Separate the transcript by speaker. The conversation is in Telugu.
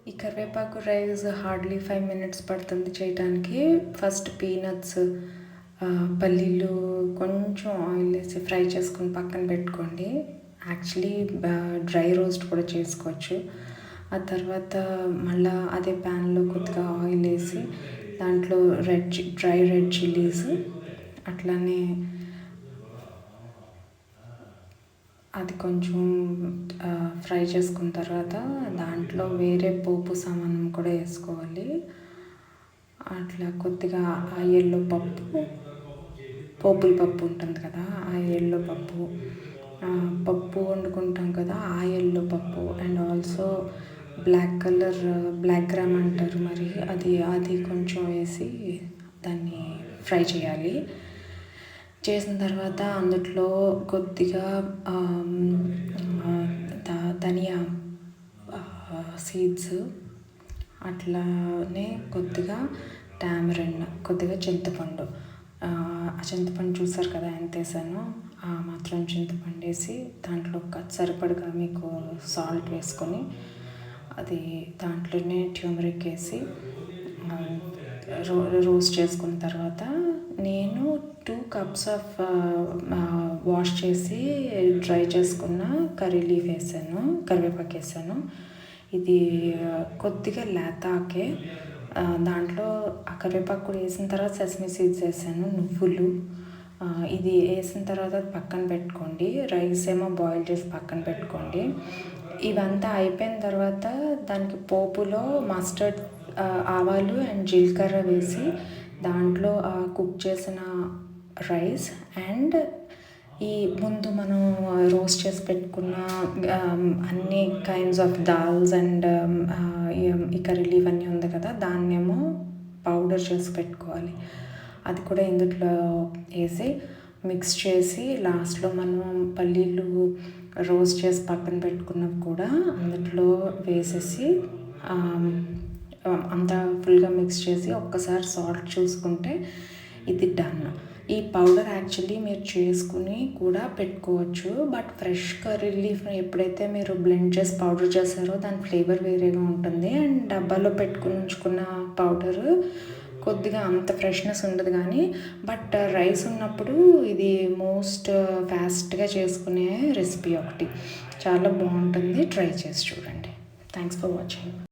Speaker 1: ఈ కరివేపాకు రైస్ హార్డ్లీ 5 మినిట్స్ పడుతుంది చేయడానికి. ఫస్ట్ పీనట్స్, పల్లీలు కొంచెం ఆయిల్ వేసి ఫ్రై చేసుకొని పక్కన పెట్టుకోండి. యాక్చువల్లీ డ్రై రోస్ట్ కూడా చేసుకోవచ్చు. ఆ తర్వాత మళ్ళీ అదే ప్యాన్లో కొద్దిగా ఆయిల్ వేసి దాంట్లో డ్రై రెడ్ చిల్లీస్, అట్లానే అది కొంచెం ఫ్రై చేసుకున్న తర్వాత దాంట్లో వేరే పోపు సామానం కూడా వేసుకోవాలి. అట్లా కొద్దిగా ఆ ఎల్లో పోపుల పప్పు ఉంటుంది కదా, ఆ ఎల్లో పప్పు వండుకుంటాం కదా, ఆ ఎల్లో పప్పు అండ్ ఆల్సో బ్లాక్ గ్రామ్ అంటారు మరి, అది కొంచెం వేసి దాన్ని ఫ్రై చేయాలి. చేసిన తర్వాత అందులో కొద్దిగా ధనియా సీడ్స్, అట్లానే కొద్దిగా టామరిన్, కొద్దిగా చింతపండు. ఆ చింతపండు చూసారు కదా ఎంత వేసానో, ఆ మాత్రం చింతపండు వేసి దాంట్లో సరిపడగా మీకు సాల్ట్ వేసుకొని అది దాంట్లోనే ట్యూమరిక్ వేసి రోస్ట్ చేసుకున్న తర్వాత నేను 2 cups ఆఫ్ వాష్ చేసి డ్రై చేసుకున్న కరివేపాకు వేసాను. ఇది కొద్దిగా లేతాకే దాంట్లో ఆ కరివేపాకు కూడా వేసిన తర్వాత సెసమి సీడ్స్ వేసాను, నువ్వులు. ఇది వేసిన తర్వాత పక్కన పెట్టుకోండి. రైస్ ఏమో బాయిల్ చేసి పక్కన పెట్టుకోండి. ఇవంతా అయిపోయిన తర్వాత దానికి పోపులో మస్టర్డ్, ఆవాలు అండ్ జీలకర్ర వేసి దాంట్లో కుక్ చేసిన రైస్ అండ్ ఈ ముందు మనం రోస్ట్ చేసి పెట్టుకున్న అన్ని కైండ్స్ ఆఫ్ దాల్స్ అండ్ ఈ కర్రీలు ఇవన్నీ ఉంది కదా, దాన్నేమో పౌడర్ చేసి పెట్టుకోవాలి. అది కూడా ఇందులో వేసి మిక్స్ చేసి లాస్ట్లో మనం పల్లీలు రోస్ట్ చేసి పక్కన పెట్టుకున్నవి కూడా అందులో వేసేసి అంతా ఫుల్గా మిక్స్ చేసి ఒక్కసారి సాల్ట్ చూసుకుంటే ఇది డన్. ఈ పౌడర్ యాక్చువల్లీ మీరు చేసుకుని కూడా పెట్టుకోవచ్చు, బట్ ఫ్రెష్ కర్రీ లీఫ్ ఎప్పుడైతే మీరు బ్లెండ్ చేసి పౌడర్ చేస్తారో దాని ఫ్లేవర్ వేరేగా ఉంటుంది. అండ్ డబ్బాలో పెట్టుకుని ఉంచుకున్న పౌడర్ కొద్దిగా అంత ఫ్రెష్నెస్ ఉండదు, కానీ బట్ రైస్ ఉన్నప్పుడు ఇది మోస్ట్ ఫాస్ట్గా చేసుకునే రెసిపీ ఒకటి. చాలా బాగుంటుంది, ట్రై చేసి చూడండి. Thanks for watching.